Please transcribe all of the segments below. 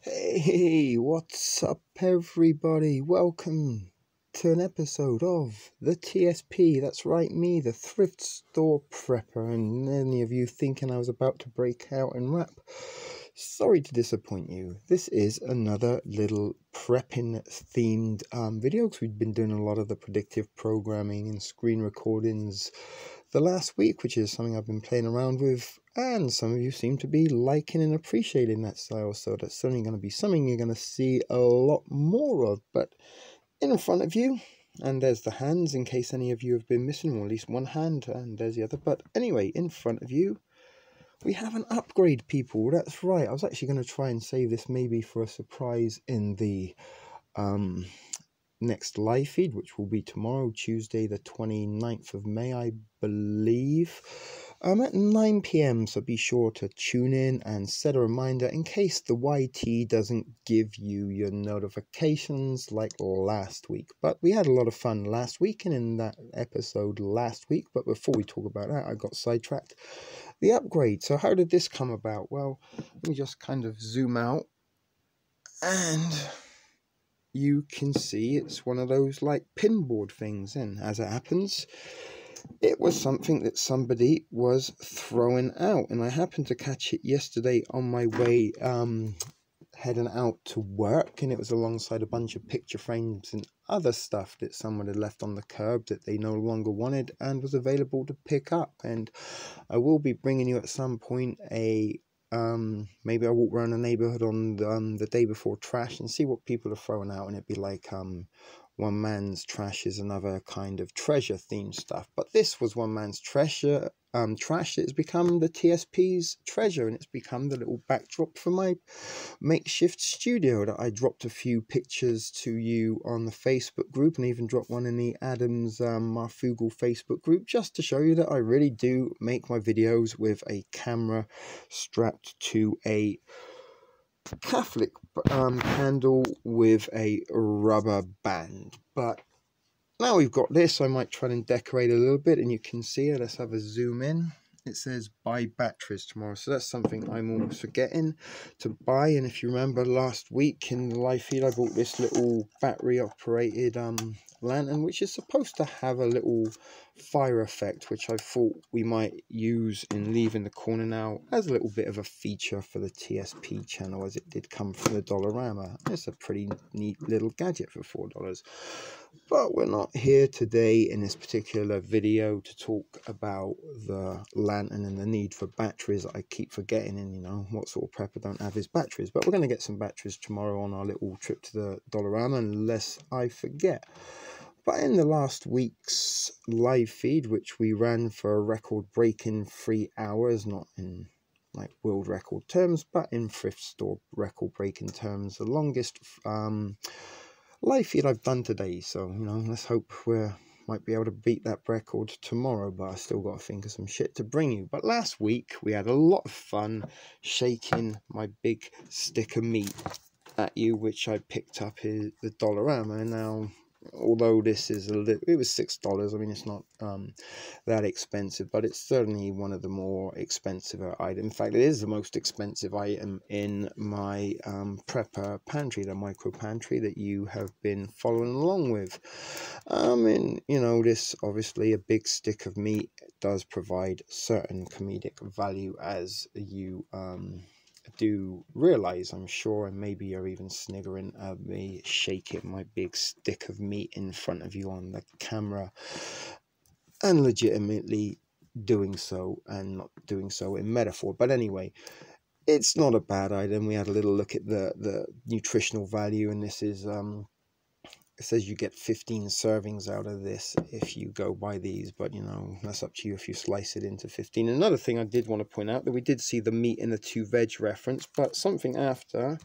Hey, what's up, everybody? Welcome to an episode of the TSP. That's right, me, the Thrift Store Prepper. And any of you thinking I was about to break out and rap, sorry to disappoint you. This is another little prepping themed video because we've been doing a lot of the predictive programming and screen recordings the last week, which is something I've been playing around with, and some of you seem to be liking and appreciating that style, so that's certainly going to be something you're going to see a lot more of. But in front of you, and there's the hands in case any of you have been missing, or at least one hand, and there's the other. But anyway, in front of you, we have an upgrade, people. That's right. I was actually going to try and save this maybe for a surprise in the next live feed, which will be tomorrow, Tuesday the 29th of May, I believe, at 9 p.m. So be sure to tune in and set a reminder in case the YT doesn't give you your notifications like last week. But we had a lot of fun last week and in that episode last week. But before we talk about that, I got sidetracked. The upgrade. So how did this come about? Well, let me just kind of zoom out, and you can see it's one of those like pinboard things, and as it happens, it was something that somebody was throwing out, and I happened to catch it yesterday on my way heading out to work, and it was alongside a bunch of picture frames and other stuff that someone had left on the curb that they no longer wanted and was available to pick up. And I will be bringing you at some point a maybe I walk around the neighborhood on the day before trash and see what people are throwing out, and it'd be like one man's trash is another kind of treasure themed stuff. But this was one man's treasure trash that has become the TSP's treasure, and it's become the little backdrop for my makeshift studio that I dropped a few pictures to you on the Facebook group, and even dropped one in the Adams Marfugal Facebook group, just to show you that I really do make my videos with a camera strapped to a Catholic handle with a rubber band. But now we've got this, I might try and decorate a little bit, and you can see it. Let's have a zoom in. It says buy batteries tomorrow, so that's something I'm almost forgetting to buy. And if you remember last week in the live feed, I bought this little battery operated lantern, which is supposed to have a little fire effect, which I thought we might use in leaving the corner now as a little bit of a feature for the TSP channel, as it did come from the Dollarama. It's a pretty neat little gadget for $4. But we're not here today in this particular video to talk about the lantern and the need for batteries. I keep forgetting, and you know, what sort of prepper don't have his batteries. But we're going to get some batteries tomorrow on our little trip to the Dollarama, unless I forget. But in the last week's live feed, which we ran for a record-breaking 3 hours, not in like world record terms, but in thrift store record-breaking terms, the longest live feed I've done today. So, you know, let's hope might be able to beat that record tomorrow, but I still got to think of some shit to bring you. But last week we had a lot of fun shaking my big stick of meat at you, which I picked up at the Dollarama. And now, although this is it was $6, I mean, it's not that expensive, but it's certainly one of the more expensive items. In fact, it is the most expensive item in my prepper pantry, the micro pantry that you have been following along with. And you know, this obviously a big stick of meat does provide certain comedic value, as you do realize, I'm sure, and maybe you're even sniggering at me shaking my big stick of meat in front of you on the camera, and legitimately doing so and not doing so in metaphor. But anyway, it's not a bad item. We had a little look at the nutritional value, and this is it says you get 15 servings out of this if you go by these, but you know, that's up to you if you slice it into 15. Another thing I did want to point out, that we did see the meat in the 2 veg reference, but something after,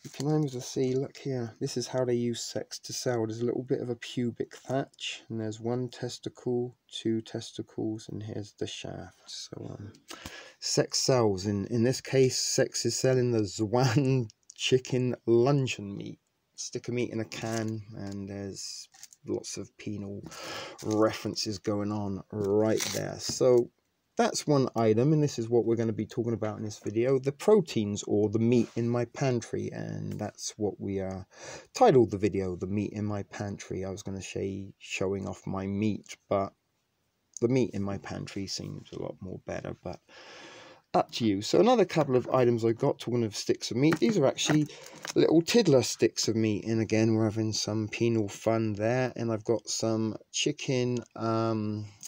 you can almost see, look here, this is how they use sex to sell. There's a little bit of a pubic thatch, and there's 1 testicle, 2 testicles, and here's the shaft. So sex sells. In this case, sex is selling the Zwan chicken luncheon meat. Stick of meat in a can, and there's lots of penal references going on right there. So that's one item, and this is what we're going to be talking about in this video, the proteins or the meat in my pantry. And that's what we titled the video, the meat in my pantry. I was going to say showing off my meat, but the meat in my pantry seems a lot more better, but up to you. So another couple of items I got, talking of sticks of meat, these are actually little tiddler sticks of meat, and again we're having some penal fun there. And I've got some chicken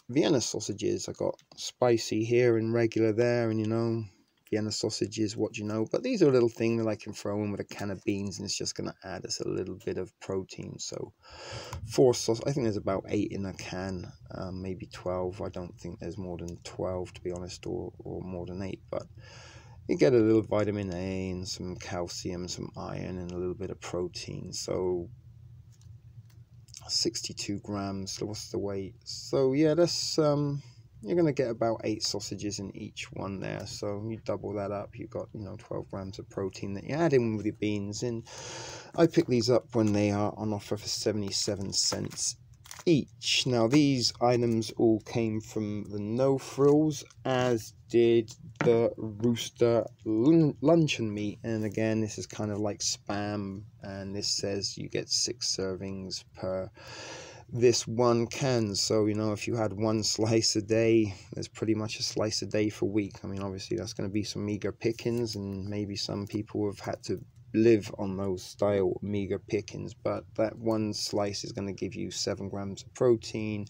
Vienna sausages. I got spicy here and regular there, and you know, Vienna sausages, what do you know. But these are a little thing that I can throw in with a can of beans, and it's just going to add us a little bit of protein. So 4 sauce, I think there's about 8 in a can, maybe 12. I don't think there's more than 12, to be honest, or more than 8, but you get a little vitamin A and some calcium, some iron, and a little bit of protein. So 62 grams. So what's the weight? So yeah, that's you're going to get about 8 sausages in each one there. So you double that up, you've got, you know, 12 grams of protein that you add in with your beans. And I pick these up when they are on offer for 77 cents each. Now these items all came from the No Frills, as did the Rooster luncheon meat. And again, this is kind of like Spam, and this says you get 6 servings per this one can. So, you know, if you had 1 slice a day, there's pretty much a slice a day for a week. I mean, obviously that's going to be some meager pickings, and maybe some people have had to live on those style meager pickings, but that 1 slice is going to give you 7 grams of protein,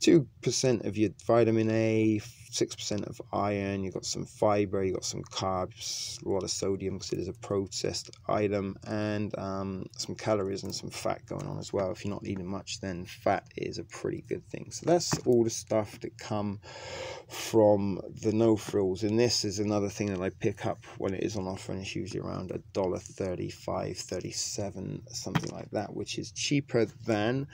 2% of your vitamin A, 6% of iron, you've got some fiber, you've got some carbs, a lot of sodium because it is a processed item, and some calories and some fat going on as well. If you're not eating much, then fat is a pretty good thing. So that's all the stuff that come from the No Frills. And this is another thing that I pick up when it is on offer, and it's usually around $1.35, 37, something like that, which is cheaper than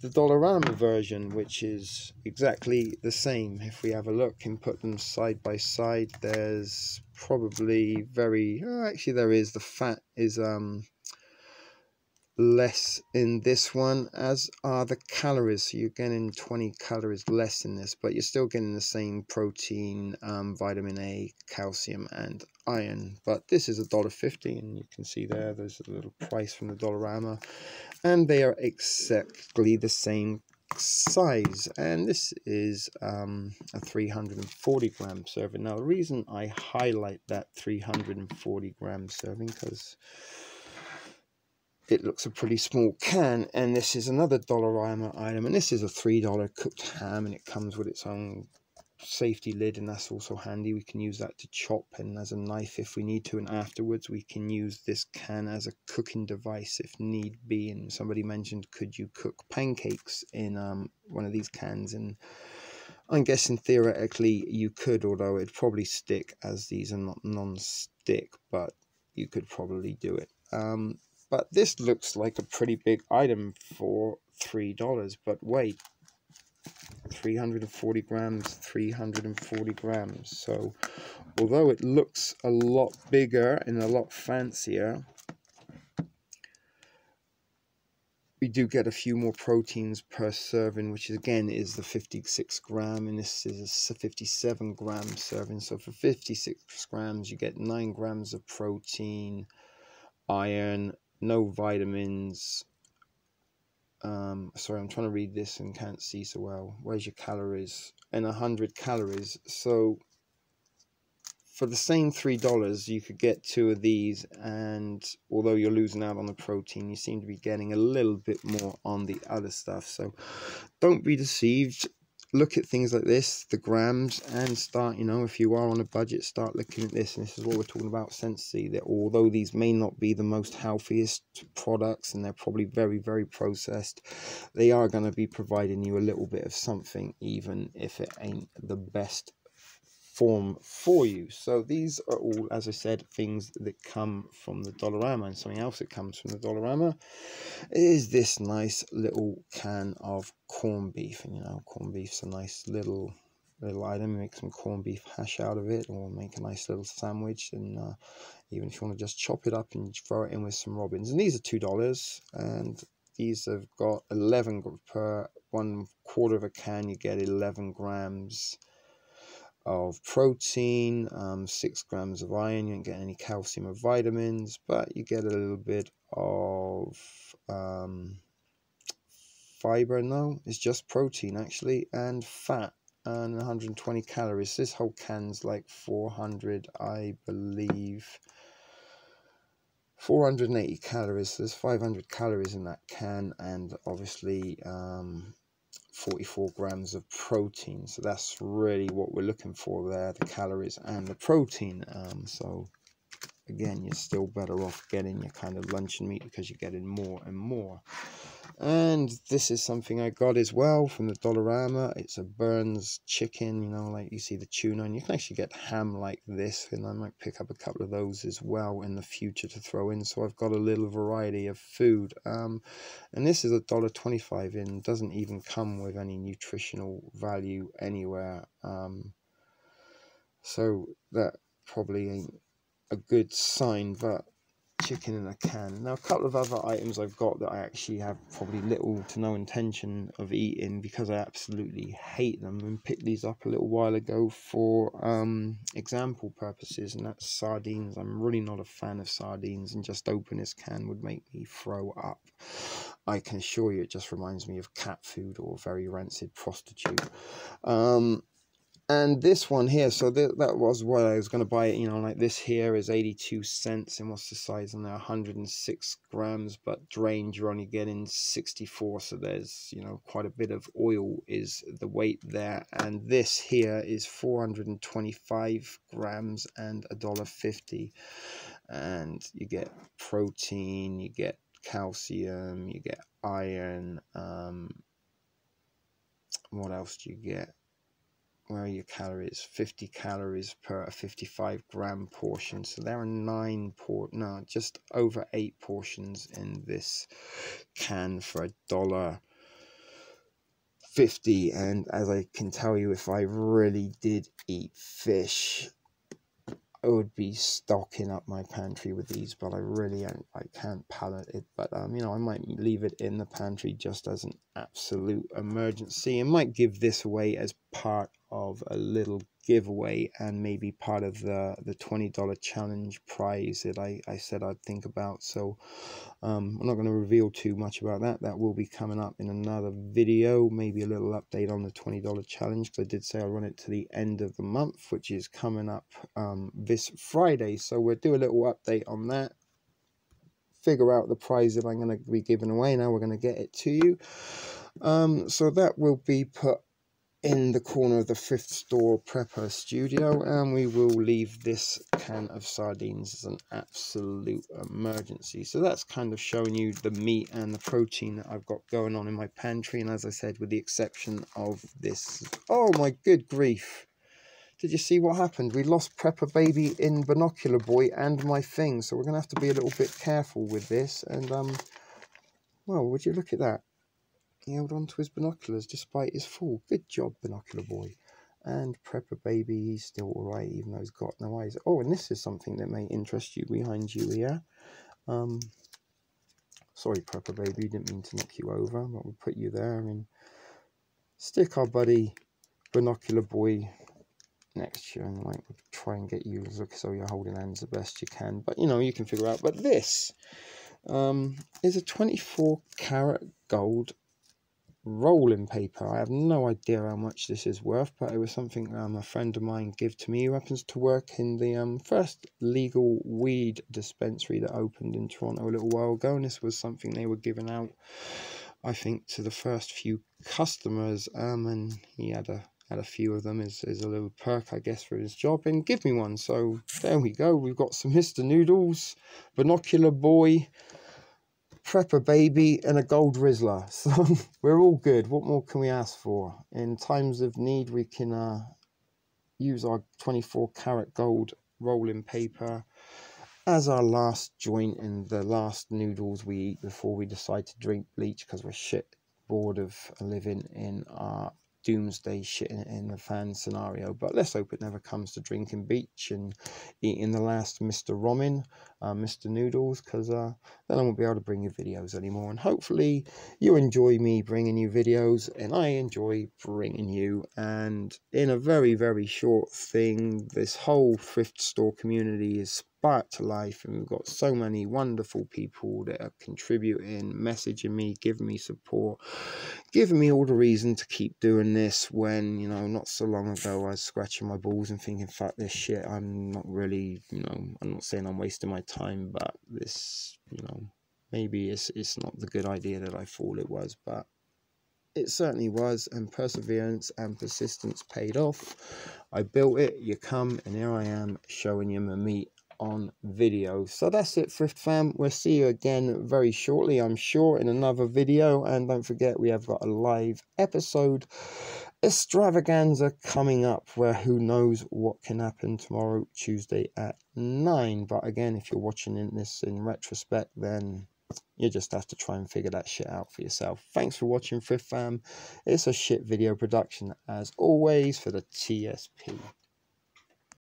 the Dollarama version, which is exactly the same. If we have a look and put them side by side, there's probably actually there is, the fat is less in this one, as are the calories. So you're getting 20 calories less in this, but you're still getting the same protein, vitamin A, calcium, and iron. But this is $1.50, and you can see there's a little price from the Dollarama, and they are exactly the same size. And this is a 340 gram serving. Now the reason I highlight that 340 gram serving, because it looks a pretty small can, and this is another Dollarama item, and this is a $3 cooked ham, and it comes with its own safety lid, and that's also handy. We can use that to chop and as a knife if we need to, and afterwards we can use this can as a cooking device if need be. And somebody mentioned, could you cook pancakes in one of these cans? And I'm guessing theoretically you could, although it'd probably stick, as these are not non-stick, but you could probably do it. But this looks like a pretty big item for $3, but wait, 340 grams, 340 grams. So although it looks a lot bigger and a lot fancier, we do get a few more proteins per serving, which again is the 56 gram, and this is a 57 gram serving. So for 56 grams you get 9 grams of protein, iron, no vitamins. Sorry, I'm trying to read this and can't see so well. Where's your calories? And 100 calories. So for the same $3, you could get 2 of these, and although you're losing out on the protein, you seem to be getting a little bit more on the other stuff. So don't be deceived. Look at things like this, the grams, and start, you know, if you are on a budget, start looking at this. And this is what we're talking about, Sensei, that although these may not be the most healthiest products, and they're probably very, very processed, they are going to be providing you a little bit of something, even if it ain't the best form for you. So these are all, as I said, things that come from the Dollarama. And something else that comes from the Dollarama is this nice little can of corned beef. And you know, corned beef's a nice little item. Make some corned beef hash out of it, or make a nice little sandwich. And even if you want to just chop it up and throw it in with some robins. And these are $2, and these have got 11 per 1/4 of a can. You get 11 grams of protein, 6 grams of iron. You don't get any calcium or vitamins, but you get a little bit of fiber. No, it's just protein actually, and fat, and 120 calories. This whole can's like 400, I believe, 480 calories. So there's 500 calories in that can, and obviously 44 grams of protein. So that's really what we're looking for there, the calories and the protein. So again, you're still better off getting your kind of luncheon meat because you're getting more and more. And this is something I got as well from the Dollarama. It's a Burns chicken, you know, like you see the tuna, and you can actually get ham like this, and I might pick up a couple of those as well in the future to throw in. So I've got a little variety of food. And this is $1.25 and doesn't even come with any nutritional value anywhere. So that probably ain't a good sign, but chicken in a can. Now, a couple of other items I've got that I actually have probably little to no intention of eating because I absolutely hate them, and picked these up a little while ago for example purposes, and that's sardines. I'm really not a fan of sardines, and just open this can would make me throw up. I can assure you it just reminds me of cat food or very rancid prostitute. And this one here, so that was what I was going to buy it, you know, like this here is 82 cents, and what's the size on there, 106 grams, but drained you're only getting 64, so there's, you know, quite a bit of oil is the weight there. And this here is 425 grams and $1.50, and you get protein, you get calcium, you get iron. What else do you get? Where are your calories? 50 calories per 55 gram portion. So there are just over 8 portions in this can for $1.50. And as I can tell you, if I really did eat fish, I would be stocking up my pantry with these, but I can't palate it. But you know, I might leave it in the pantry just as an absolute emergency, and might give this away as part of a little giveaway, and maybe part of the $20 challenge prize that I said I'd think about. So I'm not going to reveal too much about that. That will be coming up in another video, maybe a little update on the $20 challenge, because I did say I'll run it to the end of the month, which is coming up this Friday. So we'll do a little update on that, figure out the prize that I'm going to be giving away. Now we're going to get it to you. So that will be put in the corner of the Thrift Store Prepper studio, and we will leave this can of sardines as an absolute emergency. So that's kind of showing you the meat and the protein that I've got going on in my pantry. And as I said, with the exception of this, oh my good grief, did you see what happened? We lost Prepper Baby in Binocular Boy and my thing, so we're gonna have to be a little bit careful with this. And well, would you look at that? He held on to his binoculars despite his fall. Good job, Binocular Boy. And Prepper Baby, he's still alright, even though he's got no eyes. Oh, and this is something that may interest you behind you here. Sorry, Prepper Baby, didn't mean to knock you over, but we'll put you there and stick our buddy Binocular Boy next to you, and like we'll try and get you look so you're holding hands the best you can. But you know, you can figure out. But this is a 24 karat gold rolling paper. I have no idea how much this is worth, but it was something a friend of mine gave to me, who happens to work in the first legal weed dispensary that opened in Toronto a little while ago, and this was something they were giving out, I think, to the first few customers, and he had a few of them as a little perk, I guess, for his job, and give me one. So there we go, we've got some Mr. Noodles, Binocular Boy, Prepper Baby, and a gold Rizzler. So we're all good. What more can we ask for? In times of need, we can use our 24 karat gold rolling paper as our last joint and the last noodles we eat before we decide to drink bleach, because we're shit bored of living in our doomsday shit in the fan scenario, but let's hope it never comes to drinking beach and eating the last Mr. Ramen, Mr. Noodles, because then I won't be able to bring you videos anymore. And hopefully you enjoy me bringing you videos, and I enjoy bringing you. And in a very, very short thing, this whole thrift store community is sparked to life, and we've got so many wonderful people that are contributing, messaging me, giving me support, giving me all the reason to keep doing this, when, you know, not so long ago I was scratching my balls and thinking, fuck this shit, I'm not really, you know, I'm not saying I'm wasting my time, but this, you know, maybe it's not the good idea that I thought it was, but it certainly was, and perseverance and persistence paid off. I built it, you come, and here I am showing you my meat on video. So that's it, thrift fam. We'll see you again very shortly, I'm sure, in another video. And don't forget, we have got a live episode extravaganza coming up, where who knows what can happen tomorrow, Tuesday at 9. But again, if you're watching this in retrospect, then you just have to try and figure that shit out for yourself. Thanks for watching, thrift fam. It's a shit video production as always for the TSP.